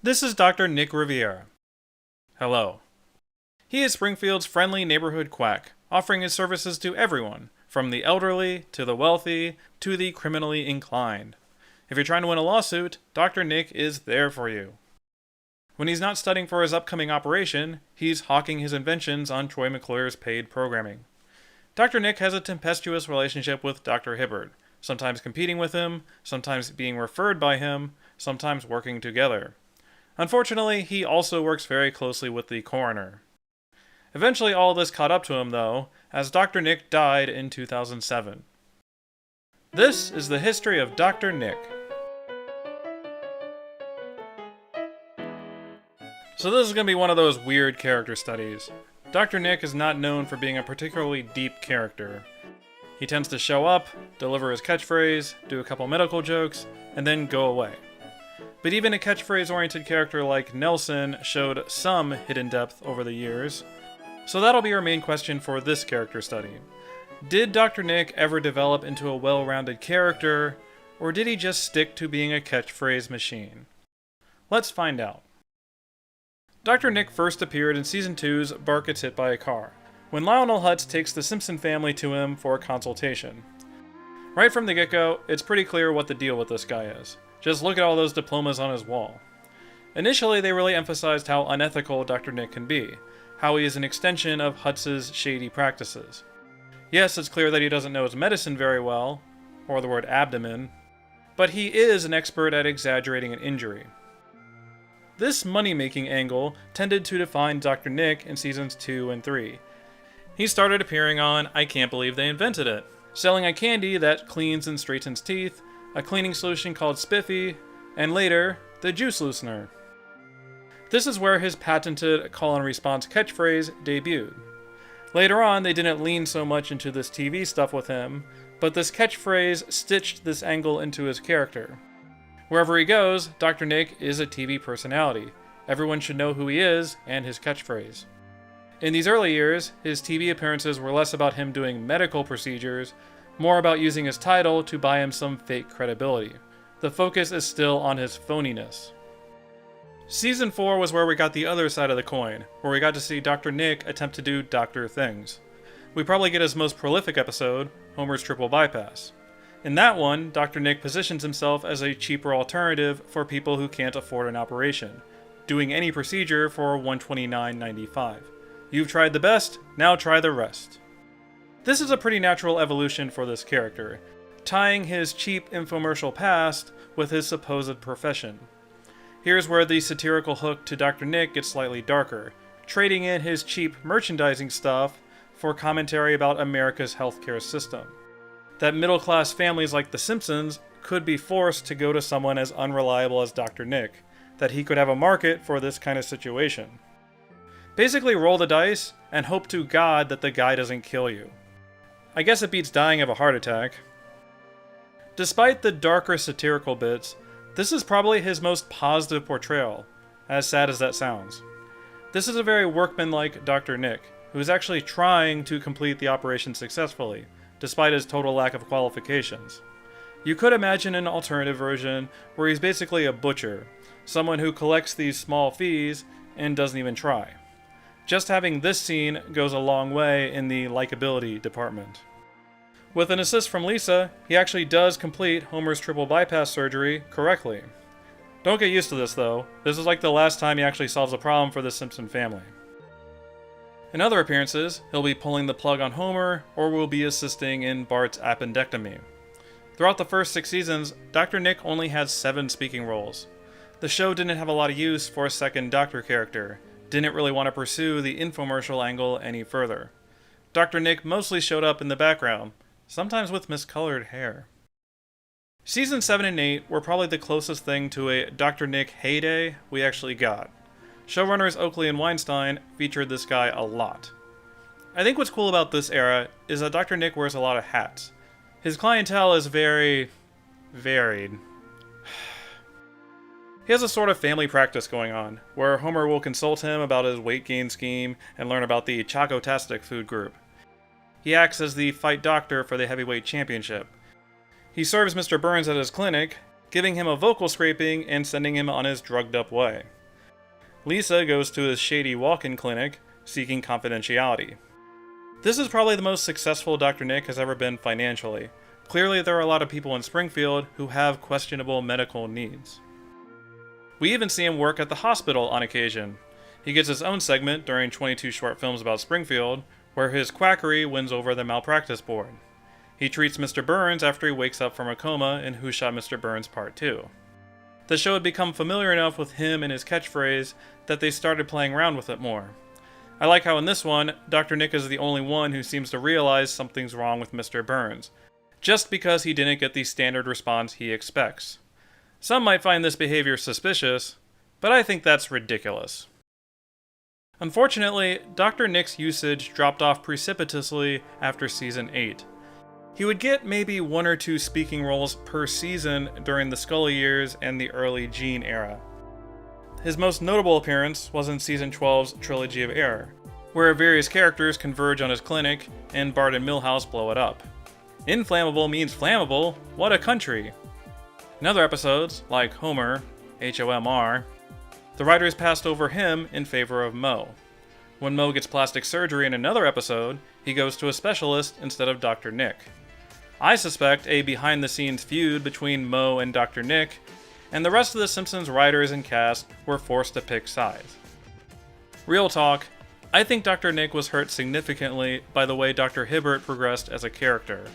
This is Dr. Nick Riviera. Hello. He is Springfield's friendly neighborhood quack, offering his services to everyone, from the elderly to the wealthy to the criminally inclined. If you're trying to win a lawsuit, Dr. Nick is there for you. When he's not studying for his upcoming operation, he's hawking his inventions on Troy McClure's paid programming. Dr. Nick has a tempestuous relationship with Dr. Hibbert, sometimes competing with him, sometimes being referred by him, sometimes working together. Unfortunately, he also works very closely with the coroner. Eventually all this caught up to him, though, as Dr. Nick died in 2007. This is the history of Dr. Nick. So this is going to be one of those weird character studies. Dr. Nick is not known for being a particularly deep character. He tends to show up, deliver his catchphrase, do a couple medical jokes, and then go away. But even a catchphrase-oriented character like Nelson showed some hidden depth over the years. So that'll be our main question for this character study. Did Dr. Nick ever develop into a well-rounded character, or did he just stick to being a catchphrase machine? Let's find out. Dr. Nick first appeared in Season 2's Bart Gets Hit by a Car, when Lionel Hutz takes the Simpson family to him for a consultation. Right from the get-go, it's pretty clear what the deal with this guy is. Just look at all those diplomas on his wall. Initially, they really emphasized how unethical Dr. Nick can be, how he is an extension of Hutz's shady practices. Yes, it's clear that he doesn't know his medicine very well, or the word abdomen, but he is an expert at exaggerating an injury. This money-making angle tended to define Dr. Nick in Seasons 2 and 3. He started appearing on I Can't Believe They Invented It, selling a candy that cleans and straightens teeth, a cleaning solution called Spiffy, and later, the juice loosener. This is where his patented call-and-response catchphrase debuted. Later on, they didn't lean so much into this TV stuff with him, but this catchphrase stitched this angle into his character. Wherever he goes, Dr. Nick is a TV personality. Everyone should know who he is and his catchphrase. In these early years, his TV appearances were less about him doing medical procedures, more about using his title to buy him some fake credibility. The focus is still on his phoniness. Season 4 was where we got the other side of the coin, where we got to see Dr. Nick attempt to do doctor things. We probably get his most prolific episode, Homer's Triple Bypass. In that one, Dr. Nick positions himself as a cheaper alternative for people who can't afford an operation, doing any procedure for $129.95. You've tried the best, now try the rest. This is a pretty natural evolution for this character, tying his cheap infomercial past with his supposed profession. Here's where the satirical hook to Dr. Nick gets slightly darker, trading in his cheap merchandising stuff for commentary about America's healthcare system. That middle-class families like the Simpsons could be forced to go to someone as unreliable as Dr. Nick, that he could have a market for this kind of situation. Basically roll the dice and hope to God that the guy doesn't kill you. I guess it beats dying of a heart attack. Despite the darker satirical bits, this is probably his most positive portrayal, as sad as that sounds. This is a very workmanlike Dr. Nick, who is actually trying to complete the operation successfully, despite his total lack of qualifications. You could imagine an alternative version where he's basically a butcher, someone who collects these small fees and doesn't even try. Just having this scene goes a long way in the likability department. With an assist from Lisa, he actually does complete Homer's triple bypass surgery correctly. Don't get used to this though, this is like the last time he actually solves a problem for the Simpson family. In other appearances, he'll be pulling the plug on Homer, or will be assisting in Bart's appendectomy. Throughout the first 6 seasons, Dr. Nick only had 7 speaking roles. The show didn't have a lot of use for a second Doctor character, didn't really want to pursue the infomercial angle any further. Dr. Nick mostly showed up in the background, sometimes with miscolored hair. Seasons 7 and 8 were probably the closest thing to a Dr. Nick heyday we actually got. Showrunners Oakley and Weinstein featured this guy a lot. I think what's cool about this era is that Dr. Nick wears a lot of hats. His clientele is very varied. He has a sort of family practice going on, where Homer will consult him about his weight gain scheme and learn about the Chocotastic food group. He acts as the fight doctor for the heavyweight championship. He serves Mr. Burns at his clinic, giving him a vocal scraping and sending him on his drugged-up way. Lisa goes to his shady walk-in clinic, seeking confidentiality. This is probably the most successful Dr. Nick has ever been financially. Clearly, there are a lot of people in Springfield who have questionable medical needs. We even see him work at the hospital on occasion. He gets his own segment during 22 short films about Springfield, where his quackery wins over the malpractice board. He treats Mr. Burns after he wakes up from a coma in Who Shot Mr. Burns Part 2. The show had become familiar enough with him and his catchphrase that they started playing around with it more. I like how in this one, Dr. Nick is the only one who seems to realize something's wrong with Mr. Burns, just because he didn't get the standard response he expects. Some might find this behavior suspicious, but I think that's ridiculous. Unfortunately, Dr. Nick's usage dropped off precipitously after Season 8. He would get maybe 1 or 2 speaking roles per season during the Scully years and the early Gene era. His most notable appearance was in Season 12's Trilogy of Error, where various characters converge on his clinic and Bart and Milhouse blow it up. Inflammable means flammable, what a country! In other episodes, like Homer, H-O-M-R, the writers passed over him in favor of Moe. When Moe gets plastic surgery in another episode, he goes to a specialist instead of Dr. Nick. I suspect a behind-the-scenes feud between Moe and Dr. Nick, and the rest of the Simpsons writers and cast were forced to pick sides. Real talk, I think Dr. Nick was hurt significantly by the way Dr. Hibbert progressed as a character.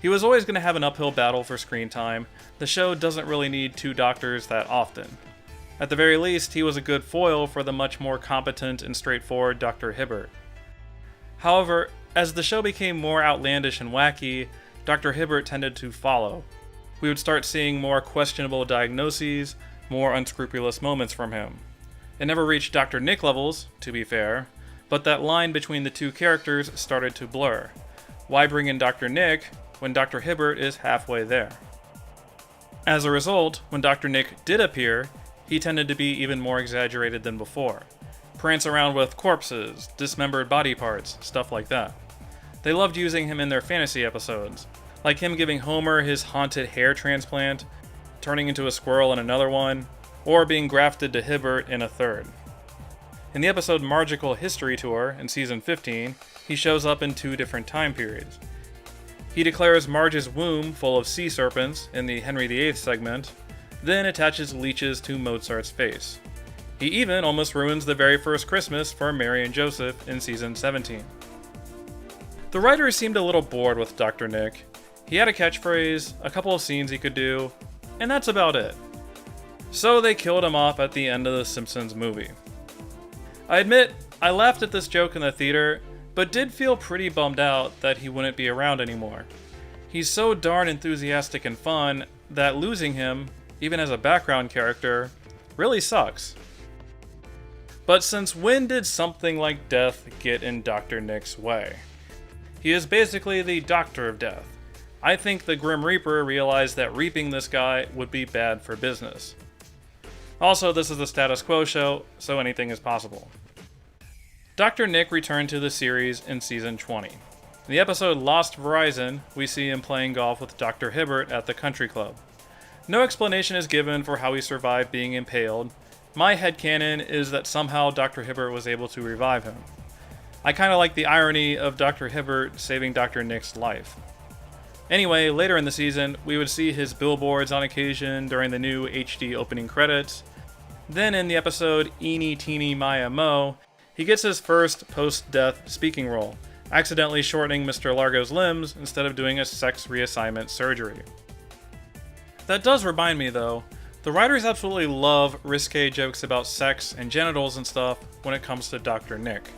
He was always going to have an uphill battle for screen time. The show doesn't really need 2 doctors that often. At the very least, he was a good foil for the much more competent and straightforward Dr. Hibbert. However, as the show became more outlandish and wacky, Dr. Hibbert tended to follow. We would start seeing more questionable diagnoses, more unscrupulous moments from him. It never reached Dr. Nick levels, to be fair, but that line between the 2 characters started to blur. Why bring in Dr. Nick when Dr. Hibbert is halfway there? As a result, when Dr. Nick did appear, he tended to be even more exaggerated than before. Prance around with corpses, dismembered body parts, stuff like that. They loved using him in their fantasy episodes, like him giving Homer his haunted hair transplant, turning into a squirrel in another one, or being grafted to Hibbert in a third. In the episode Margical History Tour in Season 15, he shows up in 2 different time periods. He declares Marge's womb full of sea serpents in the Henry VIII segment, then attaches leeches to Mozart's face. He even almost ruins the very first Christmas for Mary and Joseph in Season 17. The writers seemed a little bored with Dr. Nick. He had a catchphrase, a couple of scenes he could do, and that's about it. So they killed him off at the end of the Simpsons movie. I admit, I laughed at this joke in the theater, but did feel pretty bummed out that he wouldn't be around anymore. He's so darn enthusiastic and fun that losing him, even as a background character, really sucks. But since when did something like death get in Dr. Nick's way? He is basically the Doctor of Death. I think the Grim Reaper realized that reaping this guy would be bad for business. Also, this is the status quo show, so anything is possible. Dr. Nick returned to the series in Season 20. In the episode Lost Verizon, we see him playing golf with Dr. Hibbert at the country club. No explanation is given for how he survived being impaled. My headcanon is that somehow Dr. Hibbert was able to revive him. I kinda like the irony of Dr. Hibbert saving Dr. Nick's life. Anyway, later in the season, we would see his billboards on occasion during the new HD opening credits. Then in the episode Eenie Teeny Maya Mo, he gets his first post-death speaking role, accidentally shortening Mr. Largo's limbs instead of doing a sex reassignment surgery. That does remind me though, the writers absolutely love risque jokes about sex and genitals and stuff when it comes to Dr. Nick.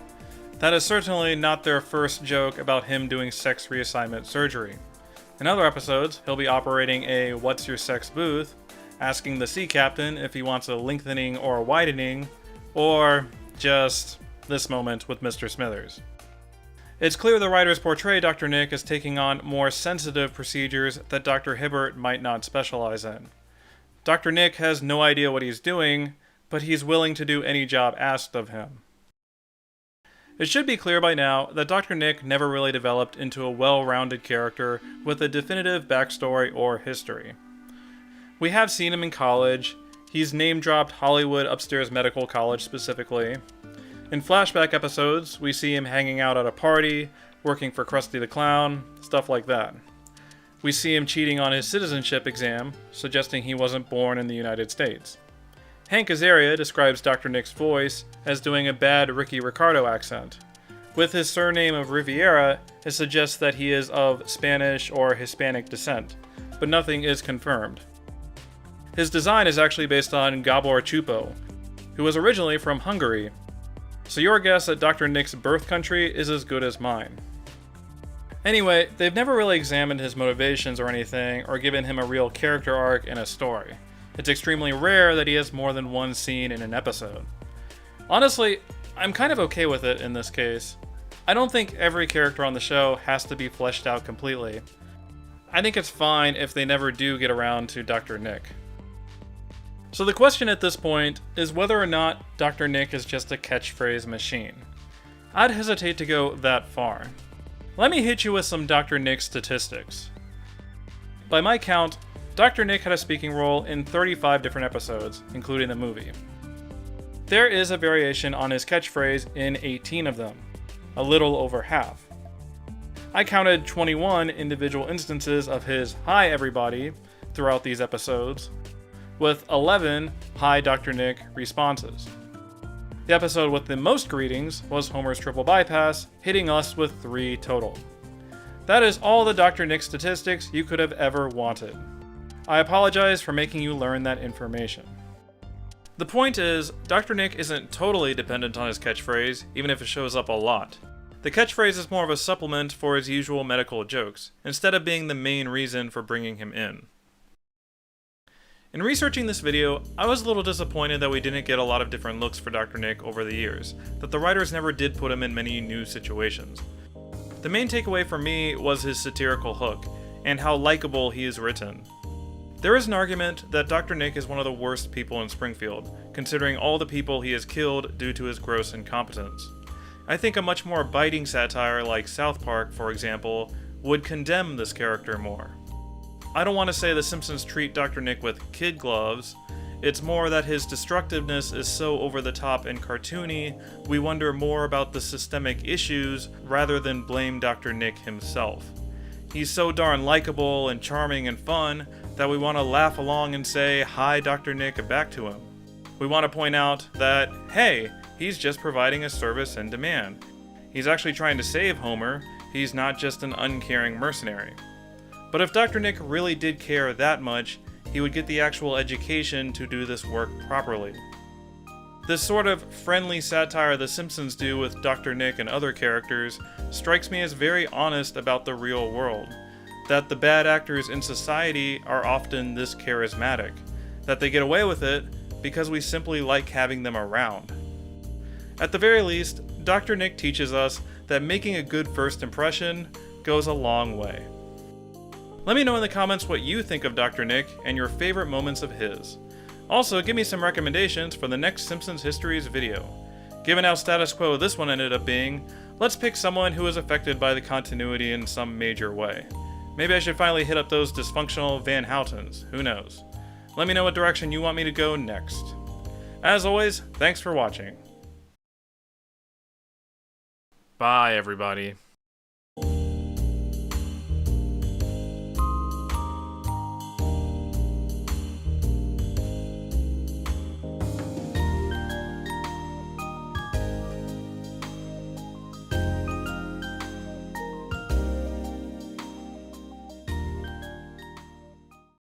That is certainly not their first joke about him doing sex reassignment surgery. In other episodes, he'll be operating a "What's your sex" booth, asking the sea captain if he wants a lengthening or a widening, or just this moment with Mr. Smithers. It's clear the writers portray Dr. Nick as taking on more sensitive procedures that Dr. Hibbert might not specialize in. Dr. Nick has no idea what he's doing, but he's willing to do any job asked of him. It should be clear by now that Dr. Nick never really developed into a well-rounded character with a definitive backstory or history. We have seen him in college. He's name-dropped Hollywood Upstairs Medical College specifically. In flashback episodes, we see him hanging out at a party, working for Krusty the Clown, stuff like that. We see him cheating on his citizenship exam, suggesting he wasn't born in the United States. Hank Azaria describes Dr. Nick's voice as doing a bad Ricky Ricardo accent. With his surname of Riviera, it suggests that he is of Spanish or Hispanic descent, but nothing is confirmed. His design is actually based on Gabor Chupo, who was originally from Hungary, so your guess at Dr. Nick's birth country is as good as mine. Anyway, they've never really examined his motivations or anything, or given him a real character arc in a story. It's extremely rare that he has more than one scene in an episode. Honestly, I'm kind of okay with it in this case. I don't think every character on the show has to be fleshed out completely. I think it's fine if they never do get around to Dr. Nick. So the question at this point is whether or not Dr. Nick is just a catchphrase machine. I'd hesitate to go that far. Let me hit you with some Dr. Nick statistics. By my count, Dr. Nick had a speaking role in 35 different episodes, including the movie. There is a variation on his catchphrase in 18 of them, a little over half. I counted 21 individual instances of his "Hi everybody" throughout these episodes, with 11 "Hi Dr. Nick" responses. The episode with the most greetings was Homer's Triple Bypass, hitting us with 3 total. That is all the Dr. Nick statistics you could have ever wanted. I apologize for making you learn that information. The point is, Dr. Nick isn't totally dependent on his catchphrase, even if it shows up a lot. The catchphrase is more of a supplement for his usual medical jokes, instead of being the main reason for bringing him in. In researching this video, I was a little disappointed that we didn't get a lot of different looks for Dr. Nick over the years, that the writers never did put him in many new situations. The main takeaway for me was his satirical hook, and how likable he is written. There is an argument that Dr. Nick is one of the worst people in Springfield, considering all the people he has killed due to his gross incompetence. I think a much more biting satire like South Park, for example, would condemn this character more. I don't want to say the Simpsons treat Dr. Nick with kid gloves. It's more that his destructiveness is so over the top and cartoony, we wonder more about the systemic issues rather than blame Dr. Nick himself. He's so darn likable and charming and fun that we want to laugh along and say "Hi Dr. Nick" back to him. We want to point out that, hey, he's just providing a service in demand. He's actually trying to save Homer, he's not just an uncaring mercenary. But if Dr. Nick really did care that much, he would get the actual education to do this work properly. This sort of friendly satire the Simpsons do with Dr. Nick and other characters strikes me as very honest about the real world. That the bad actors in society are often this charismatic. That they get away with it because we simply like having them around. At the very least, Dr. Nick teaches us that making a good first impression goes a long way. Let me know in the comments what you think of Dr. Nick and your favorite moments of his. Also, give me some recommendations for the next Simpsons Histories video. Given how status quo this one ended up being, let's pick someone who is affected by the continuity in some major way. Maybe I should finally hit up those dysfunctional Van Houtens, who knows. Let me know what direction you want me to go next. As always, thanks for watching. Bye everybody.